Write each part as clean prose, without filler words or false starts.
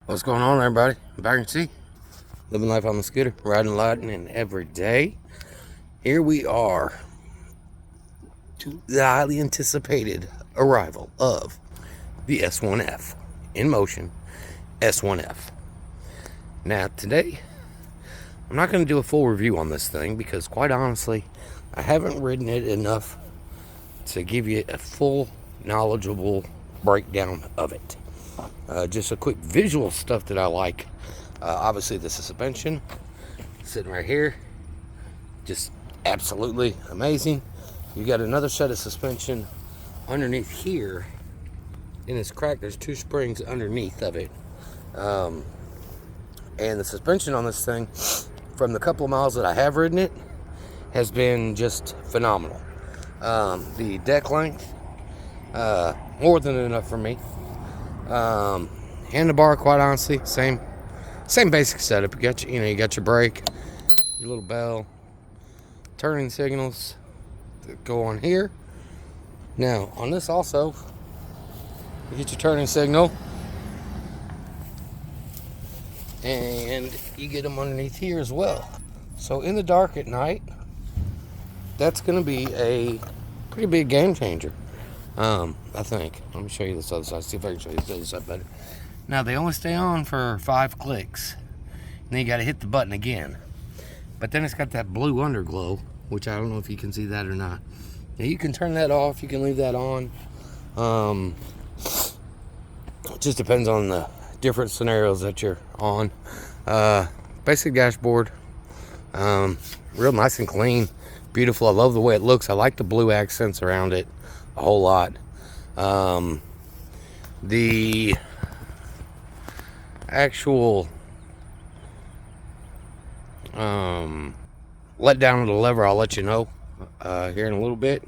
What's going on, everybody? Back in sea, living life on the scooter, riding lightning every day. Here we are to the highly anticipated arrival of the S1F, Inmotion S1F. Now, today, I'm not going to do a full review on this thing because, quite honestly, I haven't ridden it enough to give you a full, knowledgeable breakdown of it. Just a quick visual stuff that I like. Obviously, the suspension sitting right here, just absolutely amazing. You got another set of suspension underneath here, and it's cracked. There's two springs underneath of it, and the suspension on this thing, from the couple of miles that I have ridden it, has been just phenomenal. The deck length, more than enough for me. Handlebar, quite honestly, same basic setup. You got your brake, your little bell, turning signals that go on here. Now on this also, you get your turning signal, and you get them underneath here as well. So in the dark at night, that's going to be a pretty big game changer. I think. Let me show you this other side. See if I can show you this other side better. Now, they only stay on for 5 clicks. And then you got to hit the button again. But then it's got that blue underglow, which I don't know if you can see that or not. Now, you can turn that off. You can leave that on. It just depends on the different scenarios that you're on. Basic dashboard. Real nice and clean. Beautiful. I love the way it looks. I like the blue accents around it a whole lot. The actual let down of the lever, I'll let you know here in a little bit.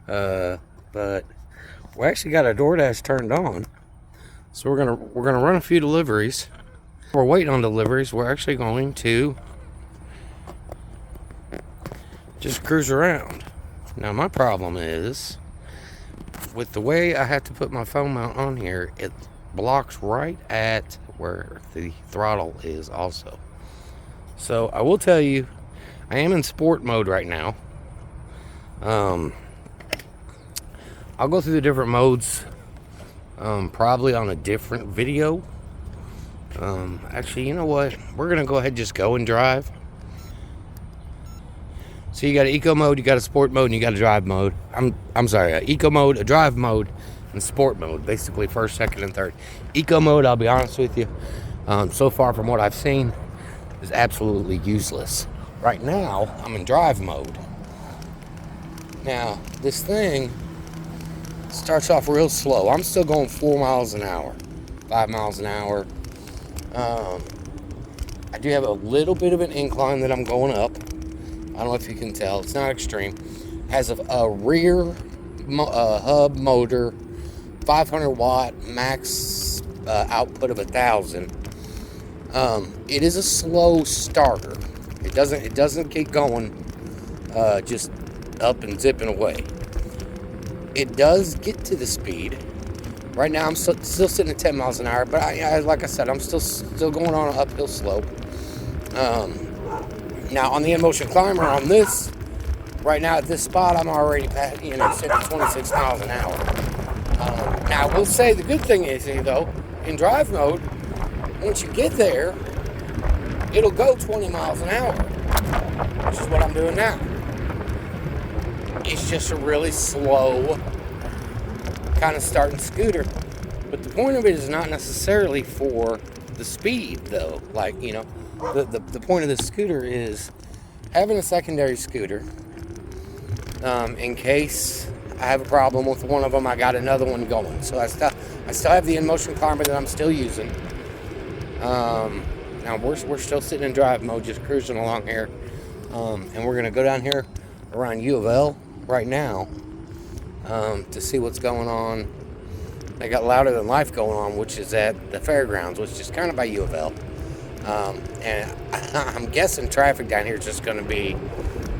But we actually got our DoorDash turned on, so we're gonna run a few deliveries. We're waiting on deliveries. We're actually going to just cruise around. Now, my problem is, with the way I have to put my phone mount on here, it blocks right at where the throttle is also. So I will tell you, I am in sport mode right now. I'll go through the different modes probably on a different video. Actually, you know what? We're going to go ahead and just go and drive. So you got an eco mode, you got a sport mode, and you got a drive mode. I'm sorry, a eco mode, a drive mode, and sport mode. Basically, first, second, and third. Eco mode, I'll be honest with you, so far from what I've seen, is absolutely useless. Right now, I'm in drive mode. Now, this thing starts off real slow. I'm still going 4 miles an hour, 5 miles an hour. I do have a little bit of an incline that I'm going up. I don't know if you can tell. It's not extreme. Has a rear hub motor, 500 watt max output of 1,000. It is a slow starter. It doesn't keep going just up and zipping away. It does get to the speed. Right now I'm still sitting at 10 miles an hour, but like I said, I'm still going on an uphill slope. Now, on the Inmotion Climber, on this, right now at this spot, I'm already sitting at 26 miles an hour. Now, I will say the good thing is, though, in drive mode, once you get there, it'll go 20 miles an hour, which is what I'm doing now. It's just a really slow kind of starting scooter. But the point of it is not necessarily for the speed, though. Like, the point of this scooter is having a secondary scooter. In case I have a problem with one of them, I got another one going. So I still have the Inmotion Climber that I'm still using. Now we're still sitting in drive mode, just cruising along here. And we're gonna go down here around U of L right now to see what's going on. They got Louder Than Life going on, which is at the fairgrounds, which is kind of by U of L. And I'm guessing traffic down here is just going to be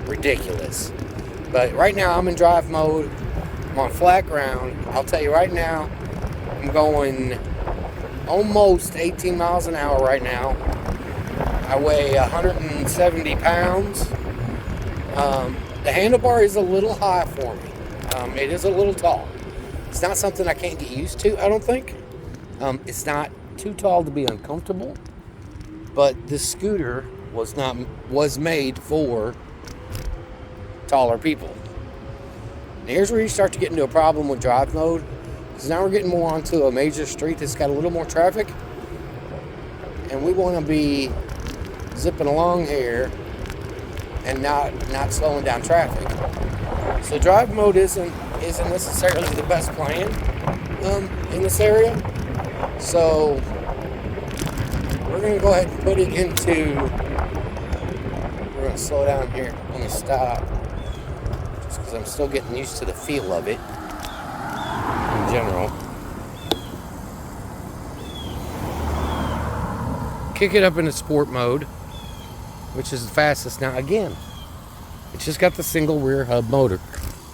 ridiculous. But right now I'm in drive mode. I'm on flat ground. I'll tell you right now, I'm going almost 18 miles an hour right now. I weigh 170 pounds. The handlebar is a little high for me. It is a little tall. It's not something I can't get used to, I don't think. It's not too tall to be uncomfortable, but this scooter was made for taller people. And here's where you start to get into a problem with drive mode, because now we're getting more onto a major street that's got a little more traffic, and we want to be zipping along here and not slowing down traffic. So drive mode isn't necessarily the best plan in this area. So we're going to go ahead and put it into, we're going to slow down here. Let me stop, just because I'm still getting used to the feel of it in general. Kick it up into sport mode, which is the fastest. Now again, it's just got the single rear hub motor,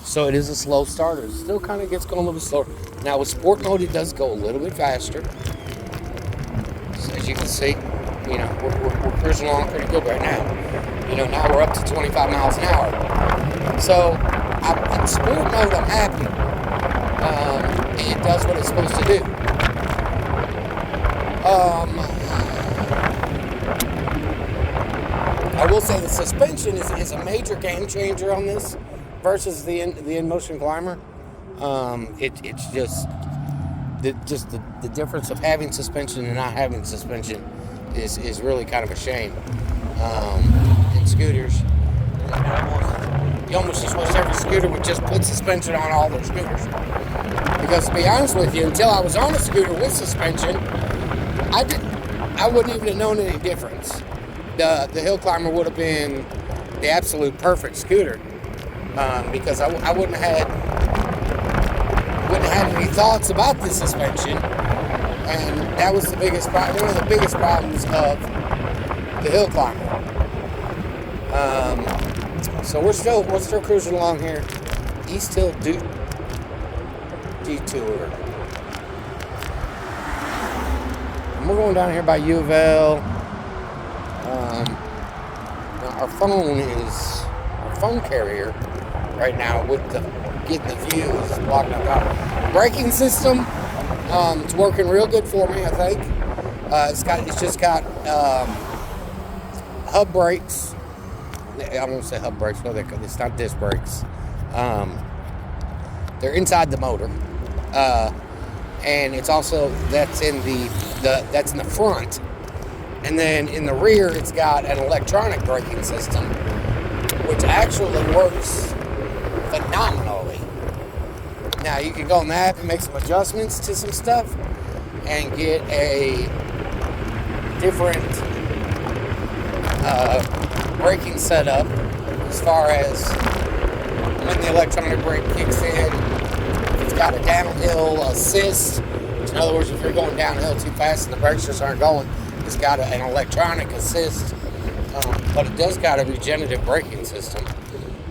so it is a slow starter. It still kind of gets going a little bit slower. Now with sport mode, it does go a little bit faster. So as you can see, you know, we're cruising along pretty good right now. You know, now we're up to 25 miles an hour. So in sport mode, I'm happy. It does what it's supposed to do. I will say the suspension is a major game changer on this versus the Inmotion Climber. It's just the difference of having suspension and not having suspension is really kind of a shame. In scooters, you almost just wish every scooter would just put suspension on all their scooters. Because to be honest with you, until I was on a scooter with suspension, I wouldn't even have known any difference. The hill climber would have been the absolute perfect scooter, because I wouldn't have had any thoughts about the suspension, and that was the biggest problem, one of the biggest problems of the hill climber. So we're still cruising along here, East Hill Detour. And we're going down here by U of L. Now our phone carrier right now with getting the view is blocking up our braking system. It's working real good for me, I think. It's just got hub brakes. I won't say hub brakes. No, it's not disc brakes. They're inside the motor, and it's also that's in the front. And then in the rear, it's got an electronic braking system, which actually works phenomenally. Now, you can go on the app and make some adjustments to some stuff and get a different braking setup as far as when the electronic brake kicks in. It's got a downhill assist, which in other words, if you're going downhill too fast and the brakes just aren't going, it's got an electronic assist, but it does got a regenerative braking system,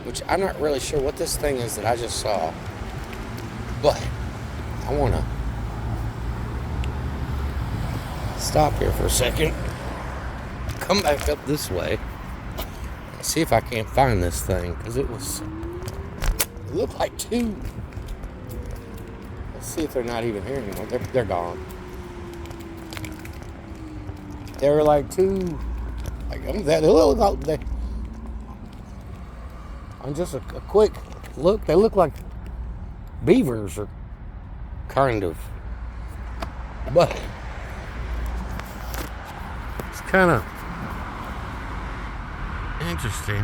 which I'm not really sure what this thing is that I just saw, but I want to stop here for a second, come back up this way, and see if I can't find this thing, because it looked like two. Let's see if they're not even here anymore. They're gone. They were like two, they look like on just a quick look, they look like beavers, or kind of, but it's kind of interesting.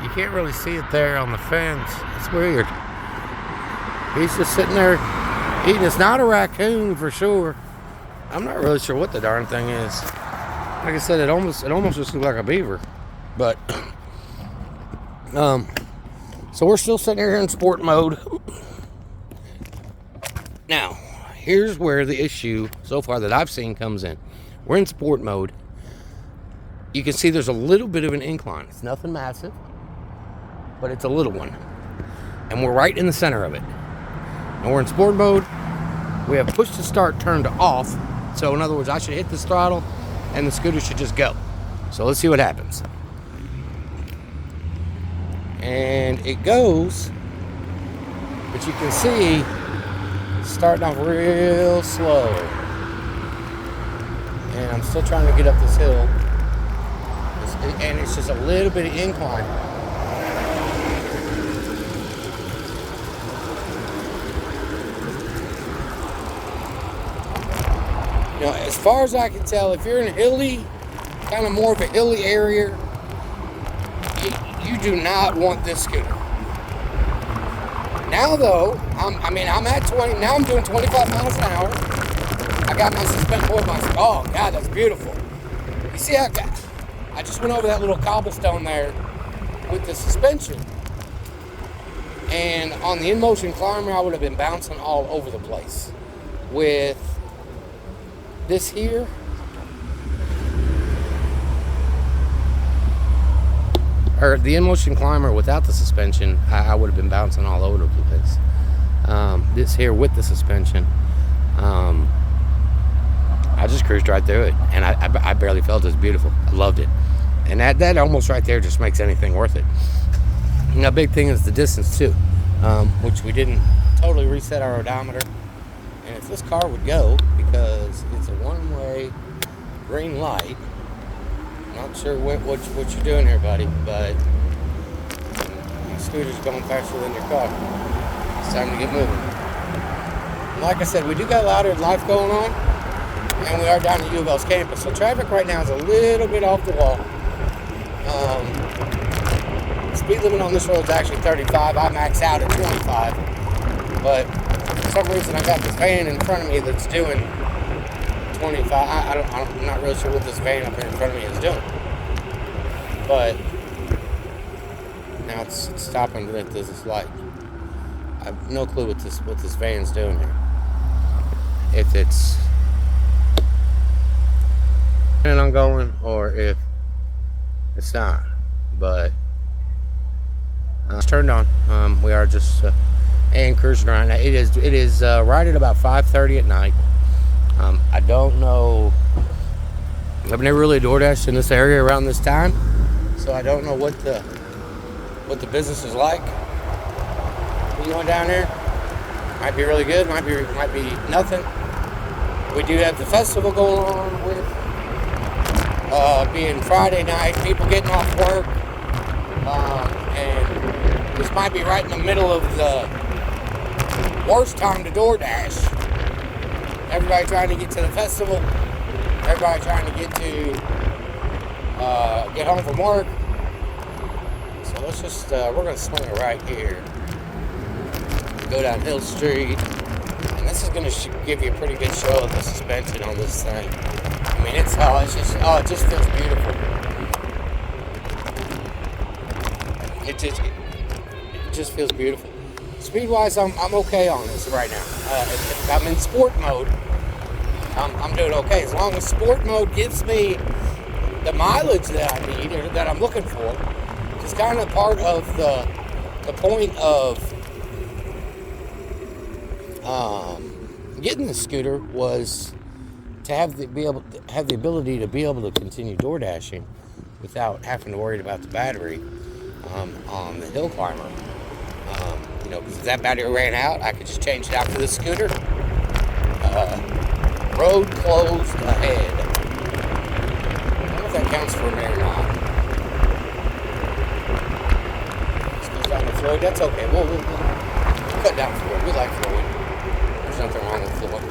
You can't really see it there on the fence. It's weird. He's just sitting there eating. It's not a raccoon for sure. I'm not really sure what the darn thing is. Like I said, it almost just looks like a beaver. But so we're still sitting here in sport mode. Now, here's where the issue so far that I've seen comes in. We're in sport mode. You can see there's a little bit of an incline. It's nothing massive, but it's a little one. And we're right in the center of it. And we're in sport mode. we have push to start turned off. So in other words, I should hit this throttle and the scooter should just go. So let's see what happens. And it goes, but you can see it's starting off real slow. And I'm still trying to get up this hill. And it's just a little bit of incline. You know, as far as I can tell, if you're in a hilly, kind of more of a hilly area, you do not want this scooter. Now though, I'm at 20, now I'm doing 25 miles an hour. I got my suspended board, oh God, that's beautiful. You see how I just went over that little cobblestone there with the suspension. And on the Inmotion climber, I would have been bouncing all over the place. With this here, or the Inmotion climber without the suspension, I would have been bouncing all over the place. This here with the suspension, I just cruised right through it, and I barely felt it. Was beautiful. I loved it, and that almost right there just makes anything worth it. And a big thing is the distance too, which we didn't totally reset our odometer. And if this car would go, because it's a one-way green light, not sure what you're doing here, buddy, but your scooter's going faster than your car. It's time to get moving. And like I said, we do got a lot of life going on, and we are down at U of L's campus. So traffic right now is a little bit off the wall. Speed limit on this road is actually 35. I max out at 25. But for some reason, I got this van in front of me that's doing 25. I'm not really sure what this van up here in front of me is doing. But now it's stopping at this light. I have no clue what this van's doing here. If it's on going or if it's not. But it's turned on. We are just and cruising around. It is right at about 5:30 at night. I don't know. I've never really DoorDashed in this area around this time, so I don't know what the business is like. You going down there? Might be really good. Might be nothing. We do have the festival going on with being Friday night. People getting off work, and this might be right in the middle of the worst time to DoorDash. Everybody trying to get to the festival. Everybody trying to get home from work. So let's just, we're going to swing it right here. Go down Hill Street. And this is going to give you a pretty good show of the suspension on this thing. I mean, it just feels beautiful. It just feels beautiful. Speed-wise, I'm okay on this right now. If I'm in sport mode, I'm doing okay. As long as sport mode gives me the mileage that I need or that I'm looking for, it's kind of part of the point of getting the scooter was to have the ability to be able to continue DoorDashing without having to worry about the battery on the hill climber. Because if that battery ran out, I could just change it out for the scooter. Road closed ahead. I don't know if that counts for me or not. This goes down the Floyd. That's okay. We'll cut down Floyd. We like Floyd. There's nothing wrong with Floyd.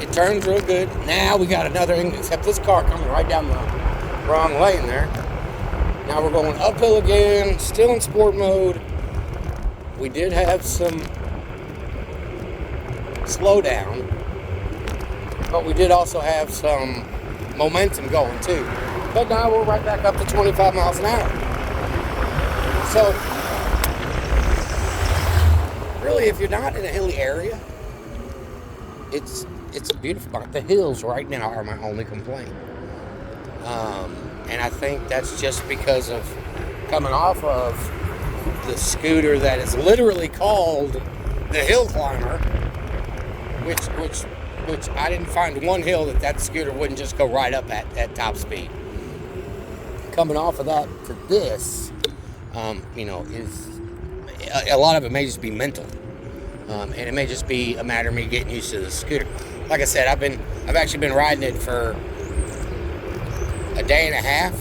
It turns real good. Now we got another, except this car coming right down the wrong lane there. Now we're going uphill again, still in sport mode. We did have some slowdown, but we did also have some momentum going too. But now we're right back up to 25 miles an hour. So, really, if you're not in a hilly area, it's beautiful. The hills right now are my only complaint. And I think that's just because of coming off of the scooter that is literally called the hill climber. which I didn't find one hill that scooter wouldn't just go right up at top speed. Coming off of that to this, is a lot of it may just be mental, and it may just be a matter of me getting used to the scooter. Like I said, I've actually been riding it for a day and a half.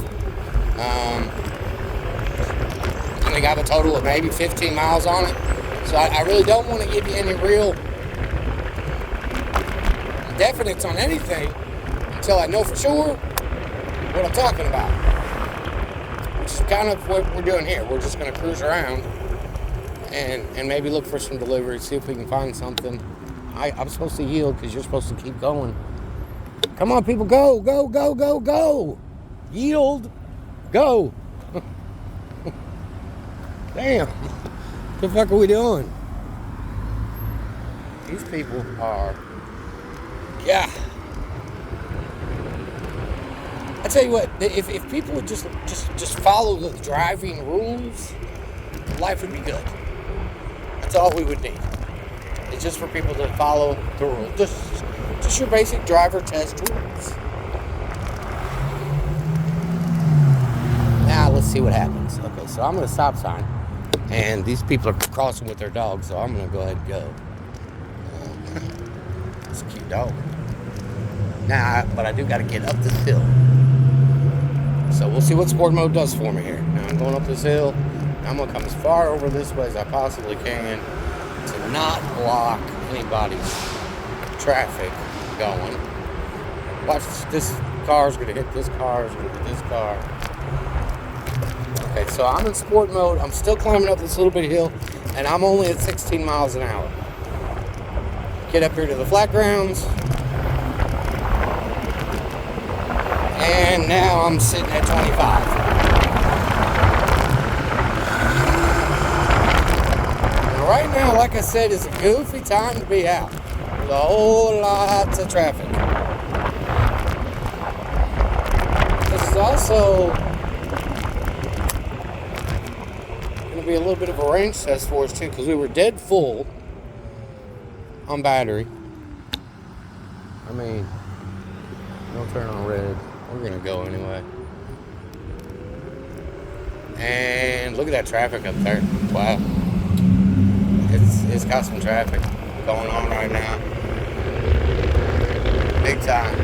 I think I have a total of maybe 15 miles on it. So I really don't want to give you any real definites on anything until I know for sure what I'm talking about. Which is kind of what we're doing here. We're just going to cruise around and maybe look for some deliveries, see if we can find something. I'm supposed to yield because you're supposed to keep going. Come on, people, go, go, go, go, go. Yield, go. Damn, what the fuck are we doing? These people are, yeah. I tell you what, if people would just follow the driving rules, life would be good. That's all we would need. It's just for people to follow the rules. Just your basic driver test rules. Now let's see what happens. Okay, so I'm at a stop sign, and these people are crossing with their dogs, so I'm gonna go ahead and go. It's a cute dog. Now, but I do gotta get up this hill. So we'll see what sport mode does for me here. Now I'm going up this hill. I'm gonna come as far over this way as I possibly can to not block anybody's traffic going. Watch, this car's gonna hit this car, it's gonna hit this car. Okay, so I'm in sport mode. I'm still climbing up this little bit of hill, and I'm only at 16 miles an hour. Get up here to the flat grounds, and now I'm sitting at 25. Right now, like I said, is a goofy time to be out. There's a whole lot of traffic. This is also going to be a little bit of a range test for us too, because we were dead full on battery. I mean, don't turn on red. We're going to go anyway. And look at that traffic up there. Wow. It's got some traffic going on right now. Big time.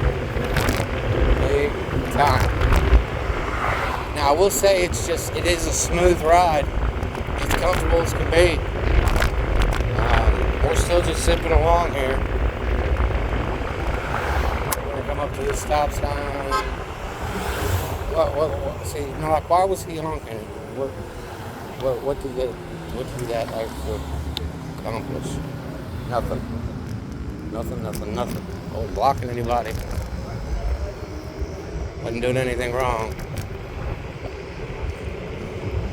Big time. Now I will say it is a smooth ride. It's comfortable as can be. We're still just zipping along here. We're gonna come up to this stop sign. What? See, like, why was he honking? What did that actually accomplish? Nothing. Wasn't blocking anybody. Wasn't doing anything wrong.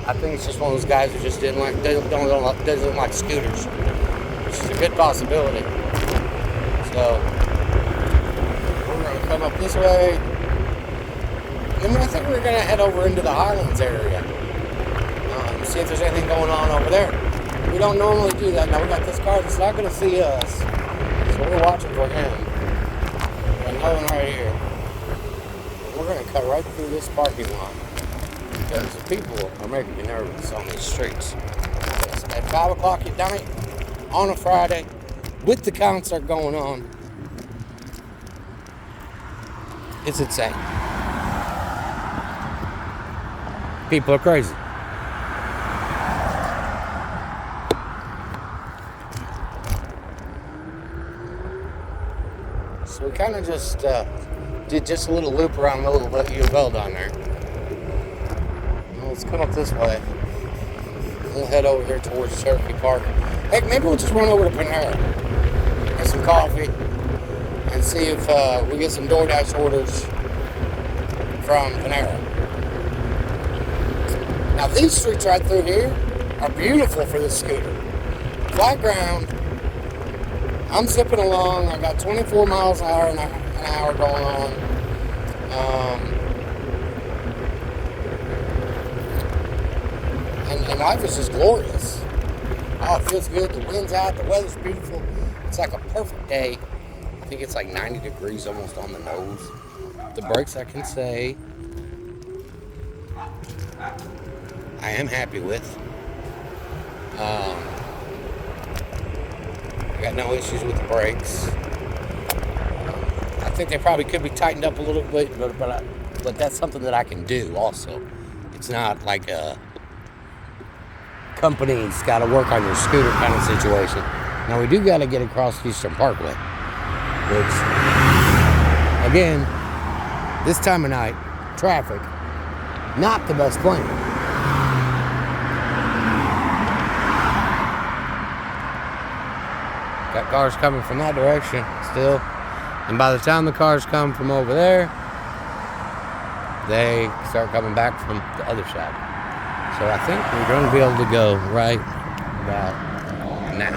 I think it's just one of those guys who just doesn't like scooters, which is a good possibility. So we're gonna come up this way. And then I think we're gonna head over into the Highlands area. See if there's anything going on over there. We don't normally do that. Now we got this car that's not going to see us, so we're watching for him. Got another one right here. We're going to cut right through this parking lot because the people are making me nervous on these streets. At 5 o'clock at night on a Friday with the concert going on, it's insane. People are crazy. So we kind of just did just a little loop around the little U of L down there. Well, let's come up this way. We'll head over here towards Cherokee Park. Heck, maybe we'll just run over to Panera, get some coffee, and see if we get some DoorDash orders from Panera. Now these streets right through here are beautiful for this scooter. Flat ground. I'm zipping along. I got 24 miles an hour going on. And life is just glorious. Oh, it feels good. The wind's out. The weather's beautiful. It's like a perfect day. I think it's like 90 degrees almost on the nose. The brakes, I can say, I am happy with. I got no issues with the brakes. I think they probably could be tightened up a little bit, but that's something that I can do also. It's not like a company's got to work on your scooter kind of situation. Now, we do got to get across Eastern Parkway, which, again, this time of night, traffic, not the best plan. Got cars coming from that direction still. And by the time the cars come from over there, they start coming back from the other side. So I think we're going to be able to go right about now.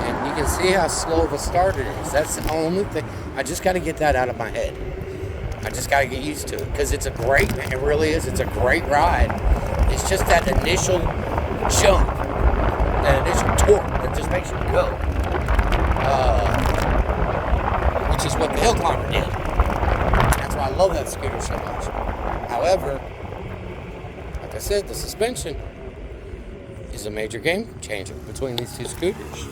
And you can see how slow of a start it is. That's the only thing. I just got to get that out of my head. I just got to get used to it. Because it's a great, it really is. It's a great ride. It's just that initial jump, that initial torque that just makes you go. Which is what the hill climber did. That's why I love that scooter so much. However, like I said, the suspension is a major game changer between these two scooters.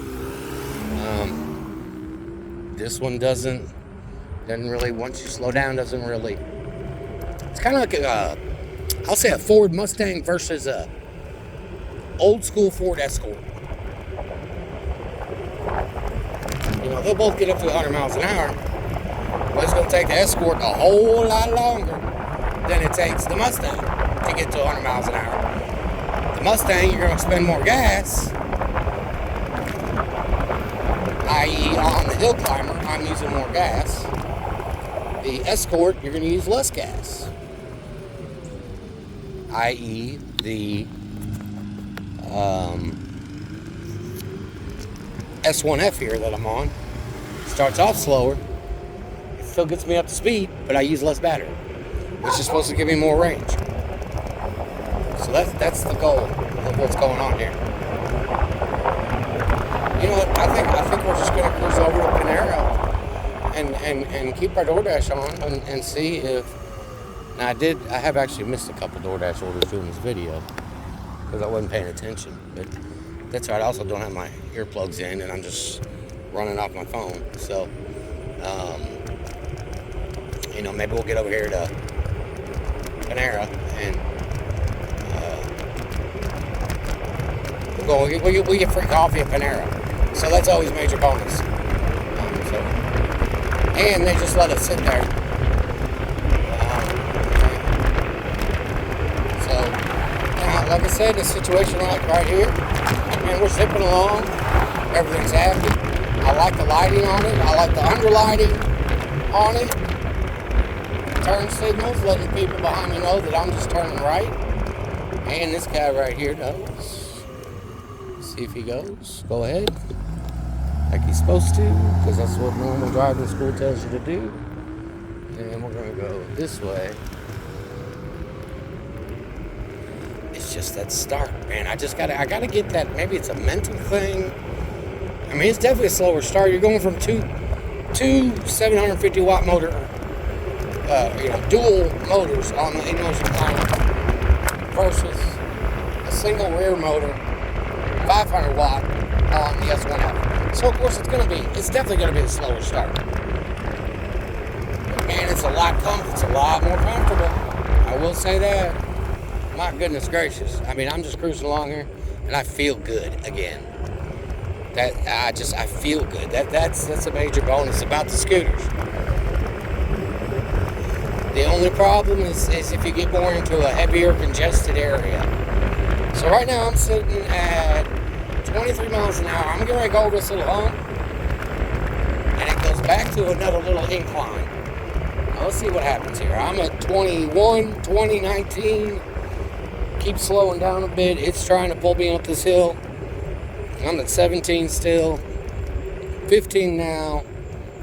This one doesn't really, once you slow down, doesn't really. It's kind of like I'll say a Ford Mustang versus a old school Ford Escort. You know, they'll both get up to 100 miles an hour, but it's going to take the Escort a whole lot longer than it takes the Mustang to get to 100 miles an hour. The Mustang, you're going to spend more gas, i.e. on the hill climber, I'm using more gas. The Escort, you're going to use less gas, i.e. the S1F here that I'm on starts off slower. It still gets me up to speed, but I use less battery, which is supposed to give me more range. So that's the goal of what's going on here. You know what? I think we're just going to cruise over to Panera and keep our DoorDash on and see if. Now I have actually missed a couple DoorDash orders doing this video because I wasn't paying attention, but that's right. I also don't have my earplugs in, and I'm just running off my phone. So, you know, maybe we'll get over here to Panera and we'll get free coffee at Panera. So that's always a major bonus. And they just let us sit there. Like I said, the situation like right here, and we're zipping along, everything's happy. I like the lighting on it, I like the underlighting on it. Turn signals, letting people behind me know that I'm just turning right. And this guy right here does. See if he goes. Go ahead. Like he's supposed to, because that's what normal driving school tells you to do. And we're going to go this way. It's just that start, man. I gotta get that. Maybe it's a mental thing. I mean, it's definitely a slower start. You're going from two 750 watt motor, dual motors on the Inmotion S1F versus a single rear motor, 500 watt on the S1F. So of course it's definitely gonna be a slower start. But man, it's a lot more comfortable. I will say that. My goodness gracious. I mean, I'm just cruising along here and I feel good again. I feel good. That's a major bonus about the scooters. The only problem is if you get more into a heavier congested area. So right now I'm sitting at 23 miles an hour. I'm getting ready to go over this little hump and it goes back to another little incline. Now let's see what happens here. I'm at 21, 20, 19. Keep slowing down a bit. It's trying to pull me up this hill. I'm at 17 still. 15 now.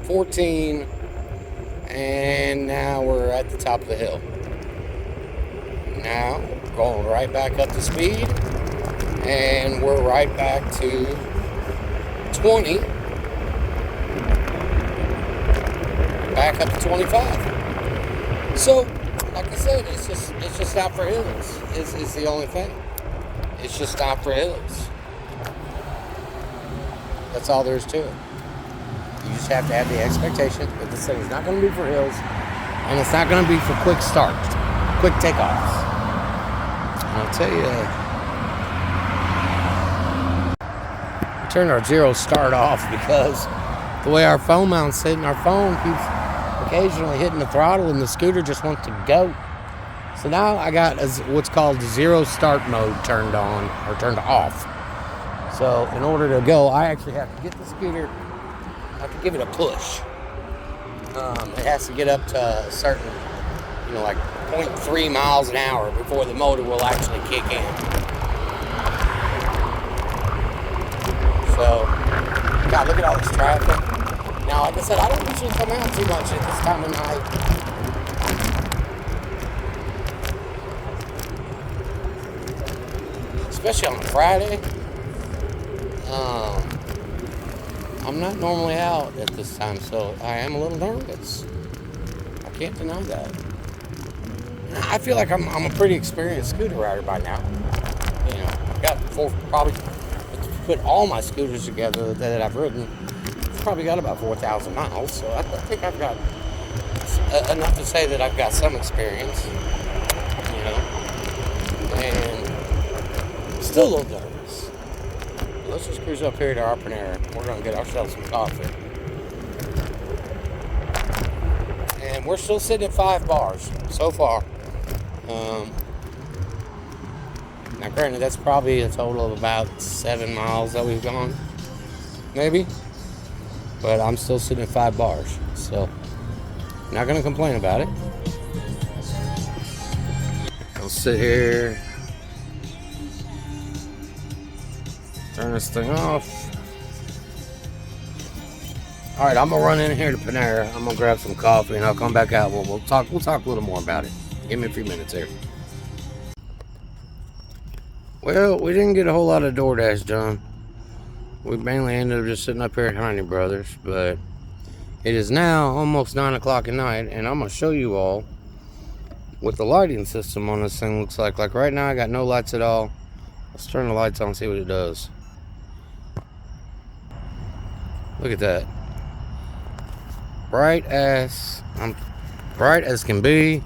14. And now we're at the top of the hill. Now, going right back up to speed. And we're right back to 20, back up to 25. So, like I said, it's just not for hills. Is the only thing. It's just not for hills. That's all there is to it. You just have to have the expectation that this thing is not going to be for hills, and it's not going to be for quick starts, quick takeoffs. And I'll tell you, we turned our zero start off because the way our phone mount's sitting, our phone keeps occasionally hitting the throttle and the scooter just wants to go. So now I got what's called zero start mode turned on or turned off. So in order to go, I actually have to get the scooter, I have to give it a push. It has to get up to a certain, like 0.3 miles an hour before the motor will actually kick in. So, God, look at all this traffic. Now, like I said, I don't usually come out too much at this time of night. Especially on a Friday. I'm not normally out at this time, so I am a little nervous. I can't deny that. I feel like I'm a pretty experienced scooter rider by now. I've got probably put all my scooters together that I've ridden. I've probably got about 4,000 miles, so I think I've got enough to say that I've got some experience. And still a little nervous. Let's just cruise up here to our Panera. We're going to get ourselves some coffee. And we're still sitting at 5 bars so far. Now, granted, that's probably a total of about 7 miles that we've gone. Maybe. But I'm still sitting at 5 bars. So, not going to complain about it. I'll sit here. Turn this thing off. Alright, I'm gonna run in here to Panera. I'm gonna grab some coffee and I'll come back out. We'll talk a little more about it. Give me a few minutes here. Well, we didn't get a whole lot of DoorDash done. We mainly ended up just sitting up here at Honey Brothers, but it is now almost 9 o'clock at night, and I'm gonna show you all what the lighting system on this thing looks like. Like right now I got no lights at all. Let's turn the lights on and see what it does. Look at that. Bright as can be.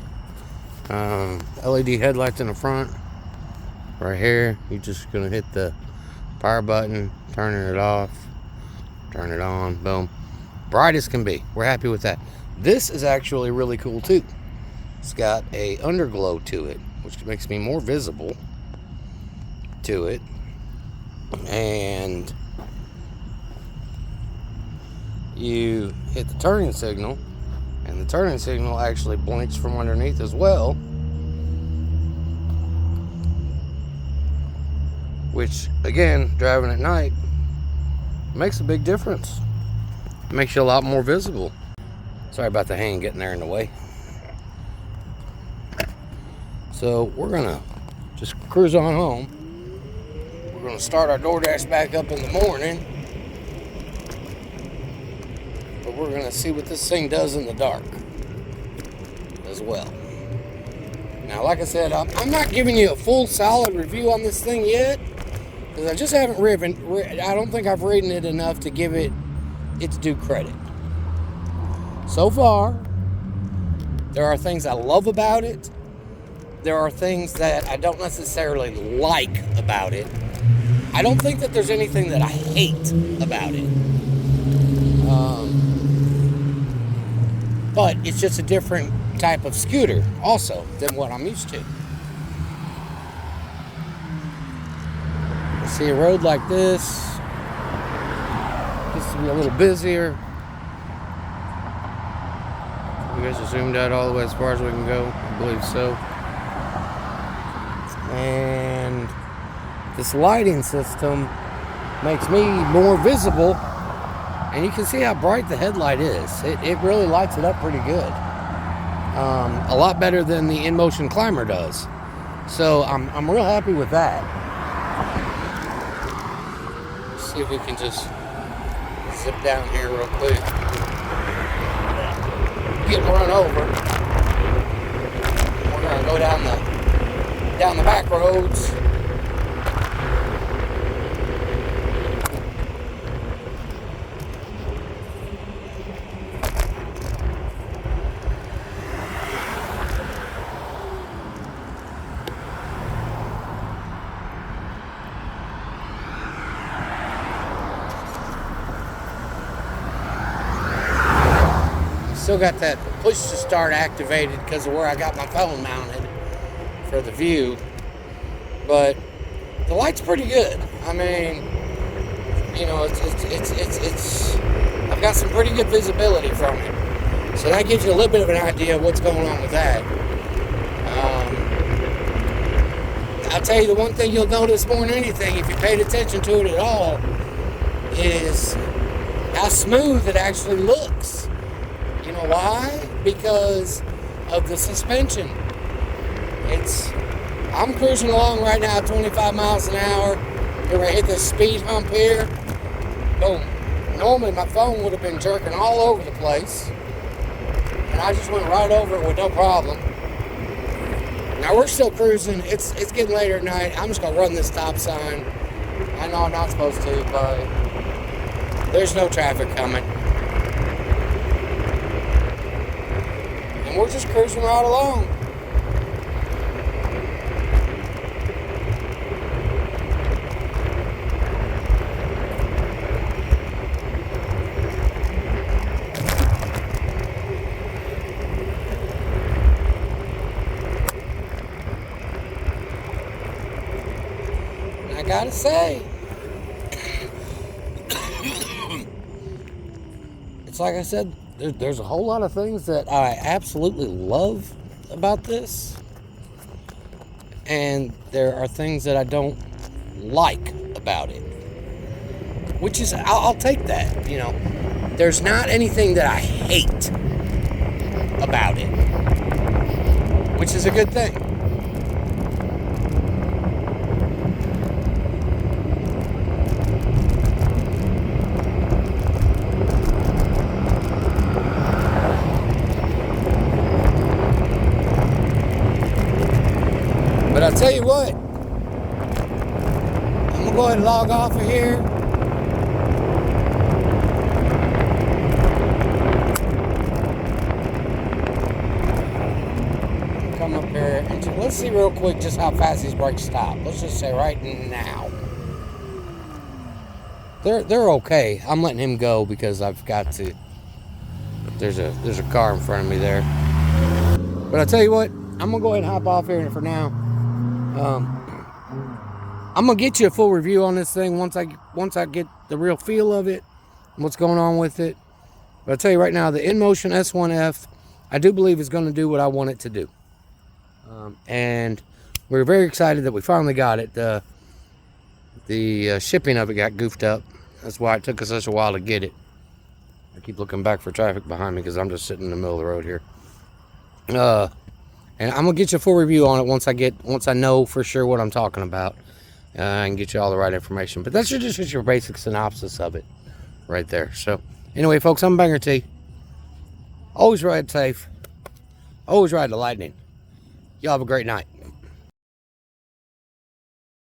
LED headlights in the front. Right here, you're just gonna hit the power button, turning it off, turn it on, boom. Bright as can be. We're happy with that. This is actually really cool too. It's got a underglow to it, which makes me more visible to it. And you hit the turning signal, and the turning signal actually blinks from underneath as well, which again, driving at night makes a big difference. It makes you a lot more visible. Sorry about the hand getting there in the way. So we're gonna just cruise on home. We're gonna start our DoorDash back up in the morning. But we're going to see what this thing does in the dark as well. Now, like I said, I'm not giving you a full solid review on this thing yet, because I just haven't I don't think I've ridden it enough to give it its due credit. So far, there are things I love about it. There are things that I don't necessarily like about it. I don't think that there's anything that I hate about it. But it's just a different type of scooter also than what I'm used to. See a road like this, gets to be a little busier. You guys are zoomed out all the way as far as we can go. I believe so. And this lighting system makes me more visible. And you can see how bright the headlight is. It really lights it up pretty good. A lot better than the Inmotion Climber does. So I'm real happy with that. Let's see if we can just zip down here real quick. Getting run over. We're gonna go down the back roads. Still got that push to start activated because of where I got my phone mounted for the view, but the light's pretty good. I mean, you know, it's I've got some pretty good visibility from it, so that gives you a little bit of an idea of what's going on with that. I'll tell you the one thing you'll notice more than anything, if you paid attention to it at all, is how smooth it actually looks. You know why? Because of the suspension. I'm cruising along right now at 25 miles an hour. We're gonna hit this speed hump here. Boom. Normally my phone would have been jerking all over the place, and I just went right over it with no problem. Now we're still cruising. It's getting later at night. I'm just gonna run this stop sign. I know I'm not supposed to, but there's no traffic coming. And we're just cruising right along. And I gotta say, it's like I said, there's a whole lot of things that I absolutely love about this, and there are things that I don't like about it, which is, I'll take that, you know. There's not anything that I hate about it, which is a good thing. But I'll tell you what, I'm gonna go ahead and log off of here. Come up here and let's see real quick just how fast these brakes stop. Let's just say right now. They're okay. I'm letting him go because I've got to. There's a car in front of me there. But I'll tell you what, I'm gonna go ahead and hop off here for now. I'm gonna get you a full review on this thing once I get the real feel of it and what's going on with it. But I'll tell you right now, the Inmotion S1F, I do believe is going to do what I want it to do. And we're very excited that we finally got it. The shipping of it got goofed up. That's why it took us such a while to get it. I keep looking back for traffic behind me because I'm just sitting in the middle of the road here. And I'm gonna get you a full review on it once I know for sure what I'm talking about. I can get you all the right information. But that's just your basic synopsis of it right there. So anyway, folks, I'm Banger T. Always ride safe. Always ride the lightning. Y'all have a great night.